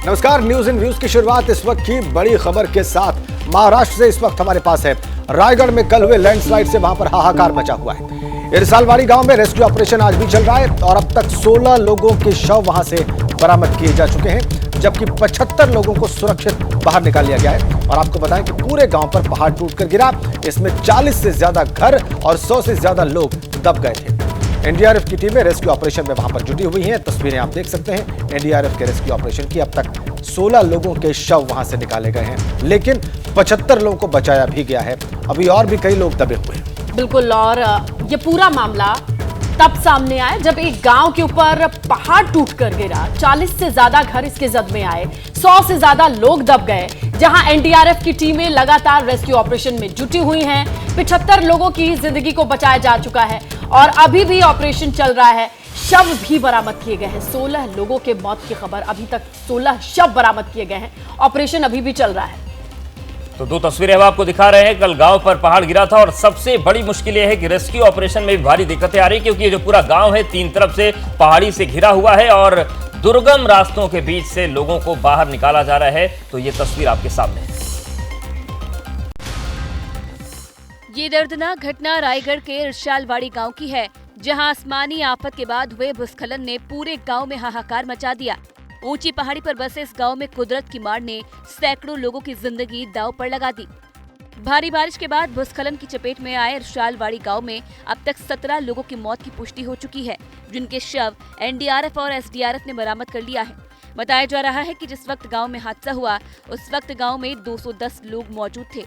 नमस्कार, news in views की शुरुआत इस वक्त की बड़ी खबर के साथ महाराष्ट्र से इस वक्त हमारे पास है। रायगढ़ में कल हुए लैंडस्लाइड से वहां पर हाहाकार मचा हुआ है। इरसालवाड़ी गांव में रेस्क्यू ऑपरेशन आज भी चल रहा है और अब तक 16 लोगों के शव वहां से बरामद किए जा चुके हैं, जबकि 75 लोगों को सुरक्षित बाहर निकाल लिया गया है। और आपको बताएं कि पूरे गांव पर पहाड़ टूटकर गिरा, इसमें 40 से ज्यादा घर और 100 से ज्यादा लोग दब गए थे। एनडीआरएफ की टीमें रेस्क्यू ऑपरेशन में वहां पर जुटी हुई हैं। तस्वीरें आप देख सकते हैं एनडीआरएफ के रेस्क्यू ऑपरेशन की। अब तक 16 लोगों के शव वहां से निकाले गए हैं, लेकिन 75 लोगों को बचाया भी गया है। अभी और भी कई लोग दबे हुए हैं। बिल्कुल, और ये पूरा मामला तब सामने आया जब एक गांव के ऊपर पहाड़ टूटकर गिरा, 40 से ज्यादा घर इसके जद में आए, 100 से ज्यादा लोग दब गए, जहां एनडीआरएफ की टीमें लगातार रेस्क्यू ऑपरेशन में जुटी हुई हैं। 75 लोगों की जिंदगी को बचाया जा चुका है और अभी भी ऑपरेशन चल रहा है। शव भी बरामद किए गए हैं। 16 लोगों के मौत की खबर, अभी तक 16 शव बरामद किए गए हैं। ऑपरेशन अभी भी चल रहा है। तो दो तस्वीरें हम आपको दिखा रहे हैं। कल गांव पर पहाड़ गिरा था और सबसे बड़ी मुश्किल यह है कि रेस्क्यू ऑपरेशन में भी भारी दिक्कतें आ रही, क्योंकि ये जो पूरा गांव है 3 तरफ से पहाड़ी से घिरा हुआ है और दुर्गम रास्तों के बीच से लोगों को बाहर निकाला जा रहा है। तो ये तस्वीर आपके सामने है। ये दर्दनाक घटना रायगढ़ के इरसालवाड़ी गांव की है, जहां आसमानी आफत के बाद हुए भूस्खलन ने पूरे गांव में हाहाकार मचा दिया। ऊंची पहाड़ी पर बसे इस गांव में कुदरत की मार ने सैकड़ों लोगों की जिंदगी दांव पर लगा दी। भारी बारिश के बाद भूस्खलन की चपेट में आए इरसालवाड़ी गांव में अब तक 17 लोगों की मौत की पुष्टि हो चुकी है, जिनके शव एनडीआरएफ और एसडीआरएफ ने बरामद कर लिया है। बताया जा रहा है कि जिस वक्त गांव में हादसा हुआ उस वक्त गांव में 210 लोग मौजूद थे।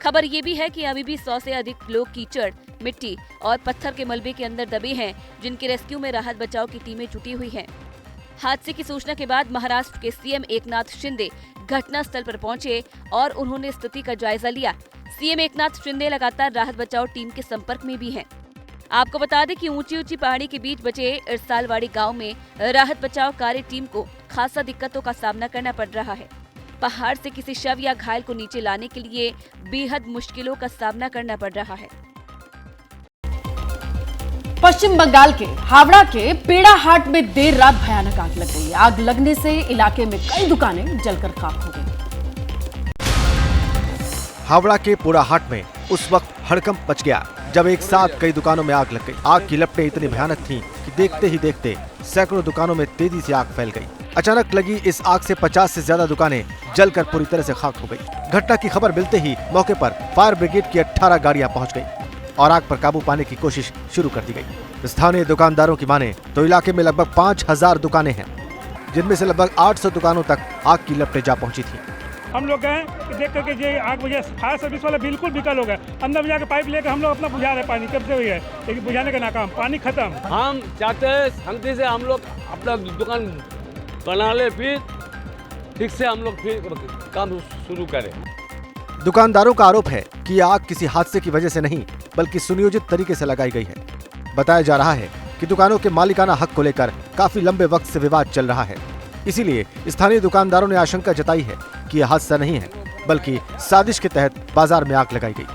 खबर ये भी है कि अभी भी 100 से अधिक लोग कीचड़, मिट्टी और पत्थर के मलबे के अंदर दबे हैं, जिनके रेस्क्यू में राहत बचाव की टीमें जुटी हुई हैं। हादसे की सूचना के बाद महाराष्ट्र के सीएम एकनाथ शिंदे घटना स्थल पर पहुंचे और उन्होंने स्थिति का जायजा लिया। सीएम एकनाथ शिंदे लगातार राहत बचाव टीम के संपर्क में भी हैं। आपको बता दें कि ऊंची पहाड़ी के बीच बचे इरसालवाड़ी गांव में राहत बचाव कार्य टीम को खासा दिक्कतों का सामना करना पड़ रहा है। पहाड़ से किसी शव या घायल को नीचे लाने के लिए बेहद मुश्किलों का सामना करना पड़ रहा है। पश्चिम बंगाल के हावड़ा के पेड़ाहाट में देर रात भयानक आग लग गई। आग लगने से इलाके में कई दुकानें जलकर खाक हो गई। हावड़ा के पेड़ाहाट में उस वक्त हड़कंप मच गया जब एक साथ कई दुकानों में आग लग गई। आग की लपटें इतनी भयानक थीं कि देखते ही देखते सैकड़ों दुकानों में तेजी से आग फैल गई। अचानक लगी इस आग से 50 से ज्यादा दुकानें जलकर पूरी तरह से खाक हो गई। घटना की खबर मिलते ही मौके पर फायर ब्रिगेड की 18 गाड़ियां पहुंच गईं और आग पर काबू पाने की कोशिश शुरू कर दी गई। स्थानीय दुकानदारों की माने तो इलाके में लगभग 5000 दुकानें हैं, जिनमें से लगभग 800 दुकानों तक आग की लपटें जा पहुंची थी। हम लोग गए देख करके ये आग बुझा, फायर सर्विस वाला बिल्कुल बेकार हो गया। अंदर में जाकर पाइप लेकर हम लोग अपना बुझा रहे, पानी कब से हुई है लेकिन बुझाने का नाकाम, पानी खत्म। हम चाहते हैं शांति से हम लोग अपना दुकान बना ले, फिर ठीक से हम लोग फिर काम शुरू करें। दुकानदारों का आरोप है कि यह आग किसी हादसे की वजह से नहीं बल्कि सुनियोजित तरीके से लगाई गई है। बताया जा रहा है कि दुकानों के मालिकाना हक को लेकर काफी लंबे वक्त से विवाद चल रहा है। इसीलिए स्थानीय दुकानदारों ने आशंका जताई है कि यह हादसा नहीं है बल्कि साजिश के तहत बाजार में आग लगाई गई।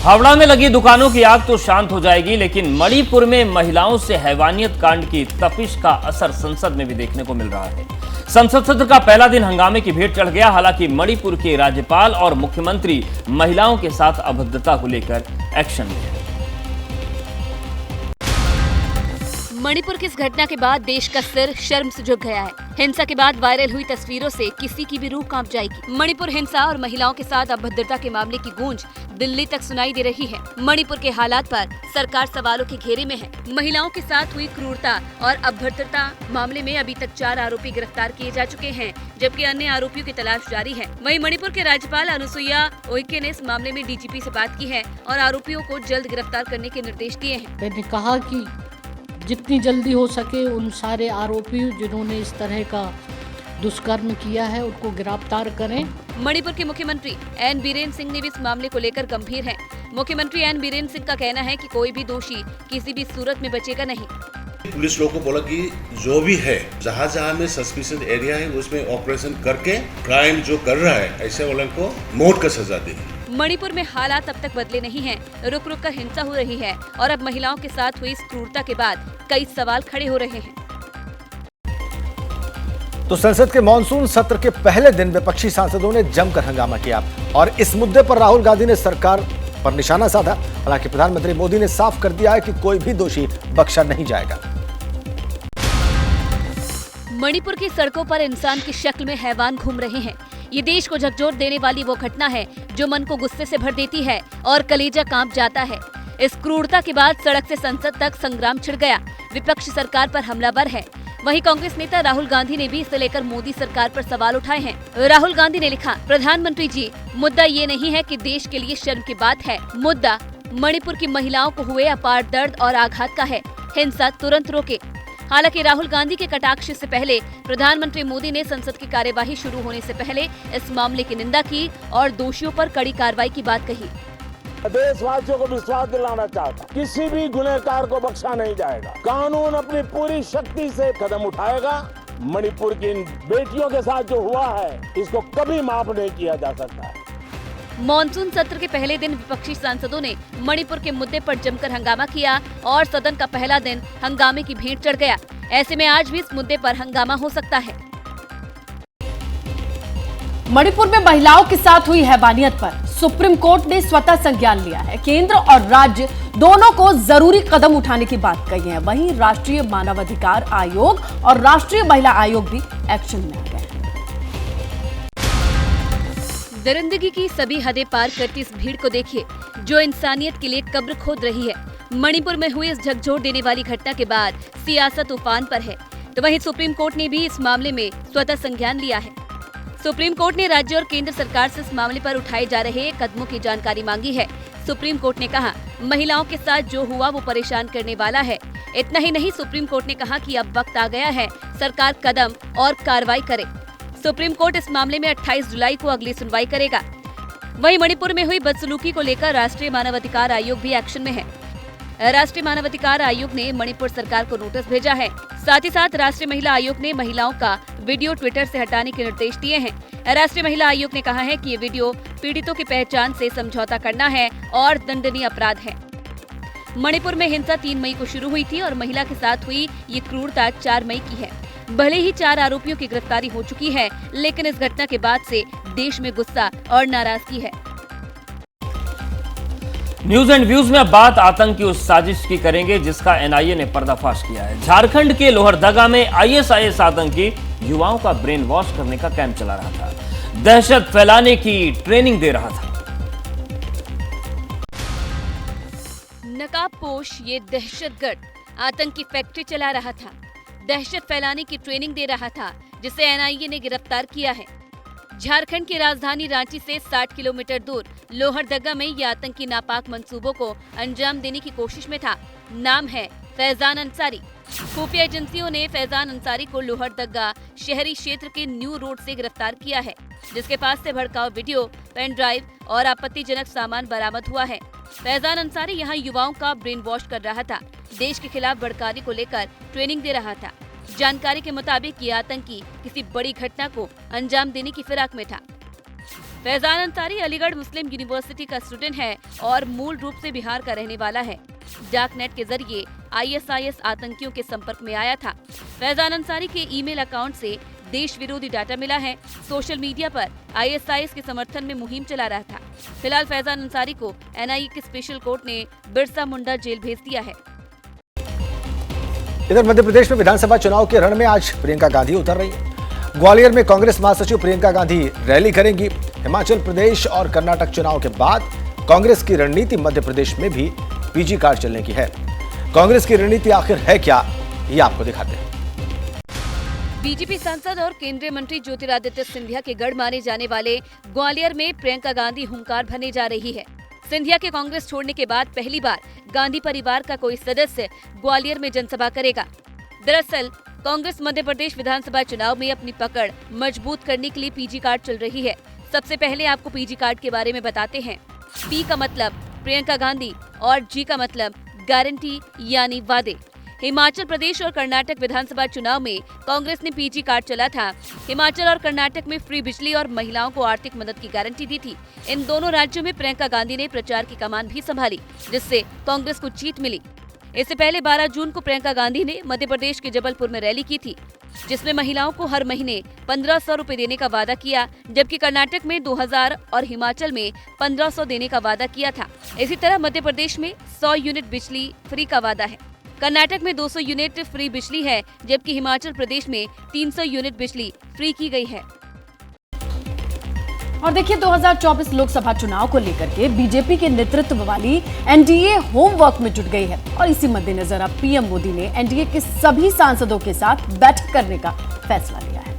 हावड़ा में लगी दुकानों की आग तो शांत हो जाएगी, लेकिन मणिपुर में महिलाओं से हैवानियत कांड की तपिश का असर संसद में भी देखने को मिल रहा है। संसद सत्र का पहला दिन हंगामे की भेंट चढ़ गया। हालांकि मणिपुर के राज्यपाल और मुख्यमंत्री महिलाओं के साथ अभद्रता को लेकर एक्शन ले रहे हैं। मणिपुर की इस घटना के बाद देश का सिर शर्म से झुक गया है। हिंसा के बाद वायरल हुई तस्वीरों से किसी की भी रूह कांप जाएगी। मणिपुर हिंसा और महिलाओं के साथ अभद्रता के मामले की गूंज दिल्ली तक सुनाई दे रही है। मणिपुर के हालात पर सरकार सवालों के घेरे में है। महिलाओं के साथ हुई क्रूरता और अभद्रता मामले में अभी तक 4 आरोपी गिरफ्तार किए जा चुके हैं, जबकि अन्य आरोपियों की तलाश जारी है। वहीं मणिपुर के राज्यपाल अनुसुईया उइके ने इस मामले में डीजीपी से बात की है और आरोपियों को जल्द गिरफ्तार करने के निर्देश दिए हैं। मैंने कहा कि जितनी जल्दी हो सके उन सारे आरोपी जिन्होंने इस तरह का दुष्कर्म किया है उनको गिरफ्तार करें। मणिपुर के मुख्यमंत्री एन बीरेन सिंह ने भी इस मामले को लेकर गंभीर हैं। मुख्यमंत्री एन बीरेन सिंह का कहना है कि कोई भी दोषी किसी भी सूरत में बचेगा नहीं। पुलिस लोगों को बोला कि जो भी है जहाँ जहाँ में सस्पिशियस एरिया है उसमें ऑपरेशन करके क्राइम जो कर रहा है ऐसे वालों को मौत का सजा दे। मणिपुर में हालात अब तक बदले नहीं हैं। रुक रुक कर हिंसा हो रही है और अब महिलाओं के साथ हुई इस क्रूरता के बाद कई सवाल खड़े हो रहे हैं। तो संसद के मॉनसून सत्र के पहले दिन विपक्षी सांसदों ने जमकर हंगामा किया और इस मुद्दे पर राहुल गांधी ने सरकार पर निशाना साधा। हालांकि प्रधानमंत्री मोदी ने साफ कर दिया है कि कोई भी दोषी बख्शा नहीं जाएगा। मणिपुर की सड़कों पर इंसान की शक्ल में हैवान घूम रहे हैं। ये देश को झकझोर देने वाली वो घटना है जो मन को गुस्से से भर देती है और कलेजा कांप जाता है। इस क्रूरता के बाद सड़क से संसद तक संग्राम छिड़ गया। विपक्ष सरकार पर हमलावर है। वहीं कांग्रेस नेता राहुल गांधी ने भी इसे लेकर मोदी सरकार पर सवाल उठाए हैं। राहुल गांधी ने लिखा, प्रधानमंत्री जी, मुद्दा ये नहीं है कि देश के लिए शर्म की बात है। मुद्दा मणिपुर की महिलाओं को हुए अपार दर्द और आघात का है। हिंसा तुरंत रोके। हालांकि राहुल गांधी के कटाक्ष से पहले प्रधानमंत्री मोदी ने संसद की कार्यवाही शुरू होने से पहले इस मामले की निंदा की और दोषियों पर कड़ी कार्रवाई की बात कही। देशवासियों को विश्वास दिलाना चाहता, किसी भी गुनहगार को बख्शा नहीं जाएगा। कानून अपनी पूरी शक्ति से कदम उठाएगा। मणिपुर की इन बेटियों के साथ जो हुआ है, इसको कभी माफ नहीं किया जा सकता है। मॉनसून सत्र के पहले दिन विपक्षी सांसदों ने मणिपुर के मुद्दे पर जमकर हंगामा किया और सदन का पहला दिन हंगामे की भेंट चढ़ गया। ऐसे में आज भी इस मुद्दे पर हंगामा हो सकता है। मणिपुर में महिलाओं के साथ हुई हैवानियत पर सुप्रीम कोर्ट ने स्वतः संज्ञान लिया है। केंद्र और राज्य दोनों को जरूरी कदम उठाने की बात कही है। वहीं राष्ट्रीय मानवाधिकार आयोग और राष्ट्रीय महिला आयोग भी एक्शन में आ गए हैं। दरिंदगी की सभी हदें पार करती इस भीड़ को देखिए जो इंसानियत के लिए कब्र खोद रही है। मणिपुर में हुई इस झकझोर देने वाली घटना के बाद सियासत उफान पर है, तो वहीं सुप्रीम कोर्ट ने भी इस मामले में स्वतः संज्ञान लिया है। सुप्रीम कोर्ट ने राज्य और केंद्र सरकार से इस मामले पर उठाए जा रहे कदमों की जानकारी मांगी है। सुप्रीम कोर्ट ने कहा, महिलाओं के साथ जो हुआ वो परेशान करने वाला है। इतना ही नहीं, सुप्रीम कोर्ट ने कहा कि अब वक्त आ गया है सरकार कदम और कार्रवाई करे। सुप्रीम कोर्ट इस मामले में 28 जुलाई को अगली सुनवाई करेगा। वहीं मणिपुर में हुई बदसलूकी को लेकर राष्ट्रीय मानवाधिकार आयोग भी एक्शन में है। राष्ट्रीय मानवाधिकार आयोग ने मणिपुर सरकार को नोटिस भेजा है। साथ ही साथ राष्ट्रीय महिला आयोग ने महिलाओं का वीडियो ट्विटर से हटाने के निर्देश दिए हैं। राष्ट्रीय महिला आयोग ने कहा है कि ये वीडियो पीड़ितों की पहचान से समझौता करना है और दंडनीय अपराध है। मणिपुर में हिंसा 3 मई को शुरू हुई थी और महिला के साथ हुई ये क्रूरता 4 मई की है। भले ही 4 आरोपियों की गिरफ्तारी हो चुकी है, लेकिन इस घटना के बाद से देश में गुस्सा और नाराजगी है। न्यूज एंड व्यूज में अब बात आतंक की उस साजिश की करेंगे जिसका एनआईए ने पर्दाफाश किया है। झारखंड के लोहरदगा में आईएसआईएस आतंकी युवाओं का ब्रेन वॉश करने का कैंप चला रहा था, दहशत फैलाने की ट्रेनिंग दे रहा था। नकाबपोश ये दहशतगर्द आतंकी फैक्ट्री चला रहा था, दहशत फैलाने की ट्रेनिंग दे रहा था, जिसे एनआईए ने गिरफ्तार किया है। झारखंड की राजधानी रांची से 60 किलोमीटर दूर लोहरदगा में ये आतंकी नापाक मंसूबों को अंजाम देने की कोशिश में था। नाम है फैजान अंसारी। खुफिया एजेंसियों ने फैजान अंसारी को लोहरदगा शहरी क्षेत्र के न्यू रोड से गिरफ्तार किया है, जिसके पास से भड़काऊ वीडियो, पेन ड्राइव और आपत्तिजनक सामान बरामद हुआ है। फैजान अंसारी यहाँ युवाओं का ब्रेन वॉश कर रहा था, देश के खिलाफ भड़काने को लेकर ट्रेनिंग दे रहा था। जानकारी के मुताबिक ये आतंकी किसी बड़ी घटना को अंजाम देने की फिराक में था। फैजान अंसारी अलीगढ़ मुस्लिम यूनिवर्सिटी का स्टूडेंट है और मूल रूप से बिहार का रहने वाला है। डार्कनेट के जरिए आईएसआईएस आतंकियों के संपर्क में आया था। फैजान अंसारी के ईमेल अकाउंट से देश विरोधी डाटा मिला है। सोशल मीडिया पर आईएसआईएस के समर्थन में मुहिम चला रहा था। फिलहाल फैजान अंसारी को एनआईए की स्पेशल कोर्ट ने बिरसा मुंडा जेल भेज दिया है। इधर मध्य प्रदेश में विधानसभा चुनाव के रण में आज प्रियंका गांधी उतर रही है। ग्वालियर में कांग्रेस महासचिव प्रियंका गांधी रैली करेंगी। हिमाचल प्रदेश और कर्नाटक चुनाव के बाद कांग्रेस की रणनीति मध्य प्रदेश में भी पीजी कार्ड चलने की है। कांग्रेस की रणनीति आखिर है क्या, ये आपको दिखाते हैं। बीजेपी सांसद और केंद्रीय मंत्री ज्योतिरादित्य सिंधिया के गढ़ माने जाने वाले ग्वालियर में प्रियंका गांधी हुंकार भरने जा रही है। सिंधिया के कांग्रेस छोड़ने के बाद पहली बार गांधी परिवार का कोई सदस्य ग्वालियर में जनसभा करेगा। दरअसल कांग्रेस मध्य प्रदेश विधानसभा चुनाव में अपनी पकड़ मजबूत करने के लिए पीजी कार्ड चल रही है। सबसे पहले आपको पीजी कार्ड के बारे में बताते हैं। पी का मतलब प्रियंका गांधी और जी का मतलब गारंटी यानी वादे। हिमाचल प्रदेश और कर्नाटक विधानसभा चुनाव में कांग्रेस ने पीजी कार्ड चला था। हिमाचल और कर्नाटक में फ्री बिजली और महिलाओं को आर्थिक मदद की गारंटी दी थी। इन दोनों राज्यों में प्रियंका गांधी ने प्रचार की कमान भी संभाली, जिससे कांग्रेस को जीत मिली। इससे पहले 12 जून को प्रियंका गांधी ने मध्य प्रदेश के जबलपुर में रैली की थी, जिसमें महिलाओं को हर महीने 1500 रुपए देने का वादा किया, जबकि कर्नाटक में 2000 और हिमाचल में 1500 देने का वादा किया था। इसी तरह मध्य प्रदेश में 100 यूनिट बिजली फ्री का वादा है। कर्नाटक में 200 यूनिट फ्री बिजली है, जबकि हिमाचल प्रदेश में 300 यूनिट बिजली फ्री की गई है। और देखिए 2024 लोकसभा चुनाव को लेकर के बीजेपी के नेतृत्व वाली एनडीए होमवर्क में जुट गई है और इसी मद्देनजर अब पीएम मोदी ने एनडीए के सभी सांसदों के साथ बैठक करने का फैसला लिया है।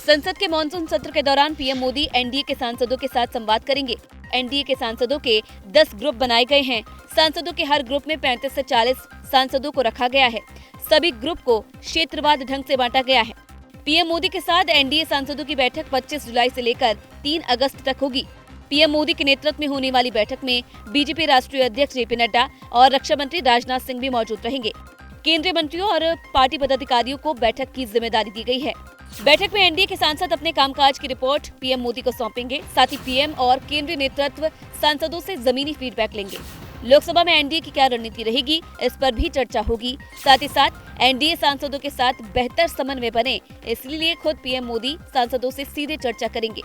संसद के मॉनसून सत्र के दौरान पीएम मोदी एनडीए के सांसदों के साथ संवाद करेंगे। एनडीए के सांसदों के 10 ग्रुप बनाए गए हैं। सांसदों के हर ग्रुप में 35 से 40 सांसदों को रखा गया है। सभी ग्रुप को क्षेत्रवाद ढंग से बांटा गया है। पीएम मोदी के साथ एनडीए सांसदों की बैठक 25 जुलाई से लेकर 3 अगस्त तक होगी। पीएम मोदी के नेतृत्व में होने वाली बैठक में बीजेपी राष्ट्रीय अध्यक्ष जेपी नड्डा और रक्षा मंत्री राजनाथ सिंह भी मौजूद रहेंगे। केंद्रीय मंत्रियों और पार्टी पदाधिकारियों को बैठक की जिम्मेदारी दी गई है। बैठक में एनडीए के सांसद अपने कामकाज की रिपोर्ट पीएम मोदी को सौंपेंगे। साथ ही पीएम और केंद्रीय नेतृत्व सांसदों से जमीनी फीडबैक लेंगे। लोकसभा में एनडीए की क्या रणनीति रहेगी, इस पर भी चर्चा होगी। साथ ही साथ एनडीए सांसदों के साथ बेहतर समन्वय बने, इसलिए खुद पीएम मोदी सांसदों से सीधे चर्चा करेंगे।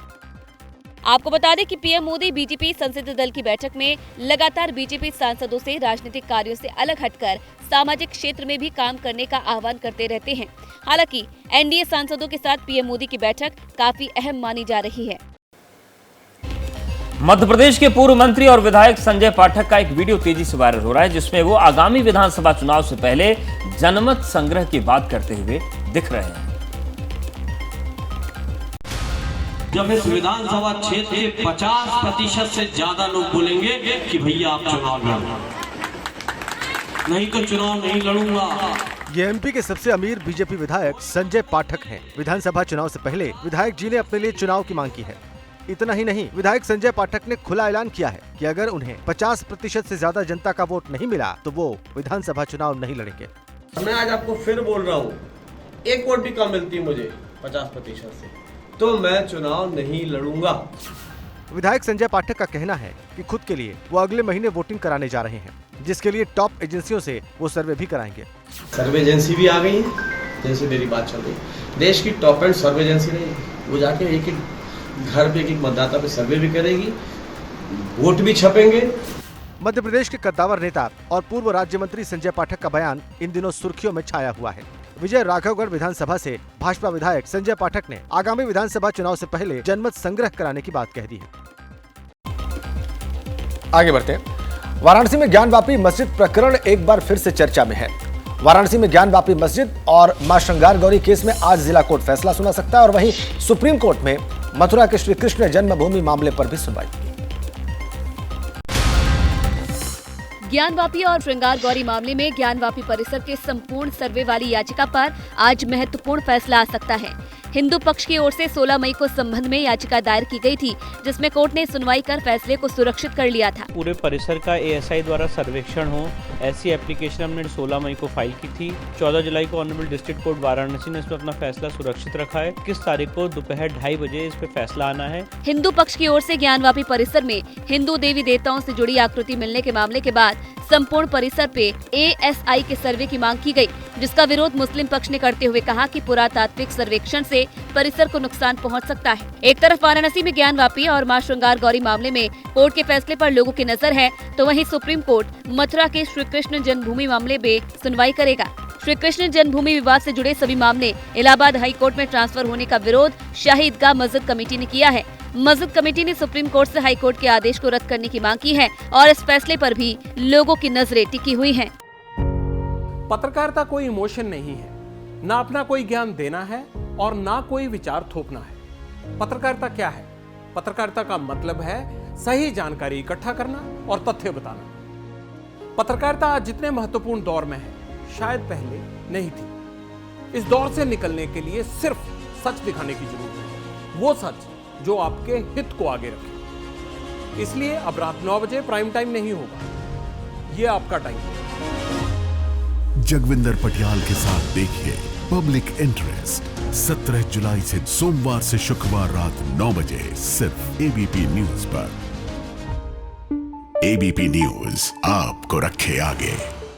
आपको बता दें कि पीएम मोदी बीजेपी संसदीय दल की बैठक में लगातार बीजेपी सांसदों से राजनीतिक कार्यों से अलग हटकर सामाजिक क्षेत्र में भी काम करने का आह्वान करते रहते हैं। हालांकि एनडीए सांसदों के साथ पीएम मोदी की बैठक काफी अहम मानी जा रही है। मध्य प्रदेश के पूर्व मंत्री और विधायक संजय पाठक का एक वीडियो तेजी से वायरल हो रहा है, जिसमें वो आगामी विधानसभा चुनाव से पहले जनमत संग्रह की बात करते हुए दिख रहे हैं। जब इस विधानसभा क्षेत्र के 50% से ज्यादा लोग बोलेंगे कि भैया आप चुनाव लड़ो, नहीं तो चुनाव नहीं लड़ूंगा। ये एमपी के सबसे अमीर बीजेपी विधायक संजय पाठक हैं। विधानसभा चुनाव से पहले विधायक जी ने अपने लिए चुनाव की मांग की है। इतना ही नहीं, विधायक संजय पाठक ने खुला ऐलान किया है कि अगर उन्हें 50% से ज्यादा जनता का वोट नहीं मिला तो वो विधानसभा चुनाव नहीं लड़ेंगे। मैं आज आपको फिर बोल रहा हूँ, एक वोट भी कम मिलती है मुझे 50% से, तो मैं चुनाव नहीं लड़ूंगा। विधायक संजय पाठक का कहना है कि खुद के लिए वो अगले महीने वोटिंग कराने जा रहे हैं, जिसके लिए टॉप एजेंसियों से वो सर्वे भी कराएंगे। सर्वे एजेंसी भी आ गई है, जैसे मेरी बात चल रही, देश की टॉप एंड सर्वे एजेंसी नहीं, वो जाके एक घर पे एक मतदाता पे सर्वे भी करेगी, वोट भी छपेंगे। मध्य प्रदेश के कद्दावर नेता और पूर्व राज्य मंत्री संजय पाठक का बयान इन दिनों सुर्खियों में छाया हुआ है। विजय राघवगढ़ विधानसभा से भाजपा विधायक संजय पाठक ने आगामी विधानसभा चुनाव से पहले जनमत संग्रह कराने की बात कह दी है। आगे बढ़ते हैं। वाराणसी में ज्ञानवापी मस्जिद प्रकरण एक बार फिर से चर्चा में है। वाराणसी में ज्ञानवापी मस्जिद और मां श्रृंगार गौरी केस में आज जिला कोर्ट फैसला सुना सकता है और वहीं सुप्रीम कोर्ट में मथुरा के श्री कृष्ण जन्मभूमि मामले पर भी सुनवाई होगी। ज्ञानवापी और श्रृंगार गौरी मामले में ज्ञानवापी परिसर के संपूर्ण सर्वे वाली याचिका पर आज महत्वपूर्ण फैसला आ सकता है। हिंदू पक्ष की ओर से 16 मई को संबंध में याचिका दायर की गई थी, जिसमें कोर्ट ने सुनवाई कर फैसले को सुरक्षित कर लिया था। पूरे परिसर का एएसआई द्वारा सर्वेक्षण हो, ऐसी एप्लीकेशन हमने 16 मई को फाइल की थी। 14 जुलाई को ऑनरेबल डिस्ट्रिक्ट कोर्ट वाराणसी ने इसमें अपना फैसला सुरक्षित रखा है। 21 तारीख को दोपहर 2:30 बजे इस पे फैसला आना है। हिंदू पक्ष की ओर से ज्ञानवापी परिसर में हिंदू देवी देवताओं से जुड़ी आकृति मिलने के मामले के बाद संपूर्ण परिसर पे एएसआई के सर्वे की मांग की गई, जिसका विरोध मुस्लिम पक्ष ने करते हुए कहा कि पुरातात्विक सर्वेक्षण से परिसर को नुकसान पहुंच सकता है। एक तरफ वाराणसी में ज्ञानवापी और मां श्रृंगार गौरी मामले में कोर्ट के फैसले पर लोगों की नजर है, तो वहीं सुप्रीम कोर्ट मथुरा के श्री कृष्ण जन्मभूमि मामले में सुनवाई करेगा। श्री कृष्ण जन्मभूमि विवाद से जुड़े सभी मामले इलाहाबाद हाई कोर्ट में ट्रांसफर होने का विरोध शाही ईदगाह मस्जिद कमेटी ने किया है। मस्जिद कमेटी ने सुप्रीम कोर्ट से हाई कोर्ट के आदेश को रद्द करने की मांग की है और इस फैसले पर भी लोगों की नजरें टिकी हुई हैं। पत्रकारिता कोई इमोशन नहीं है, ना अपना कोई ज्ञान देना है और ना कोई विचार थोपना है। पत्रकारिता क्या है? पत्रकारिता का मतलब है सही जानकारी इकट्ठा करना और तथ्य बताना। पत्रकारिता आज जितने महत्वपूर्ण दौर में है, शायद पहले नहीं थी। इस दौर से निकलने के लिए सिर्फ सच दिखाने की जरूरत है, वो सच जो आपके हित को आगे रखे। इसलिए अब रात 9 बजे प्राइम टाइम नहीं होगा, ये आपका टाइम है। जगविंदर पटियाल के साथ देखिए पब्लिक इंटरेस्ट 17 जुलाई से सोमवार से शुक्रवार रात 9 बजे सिर्फ एबीपी न्यूज पर। एबीपी न्यूज आपको रखे आगे।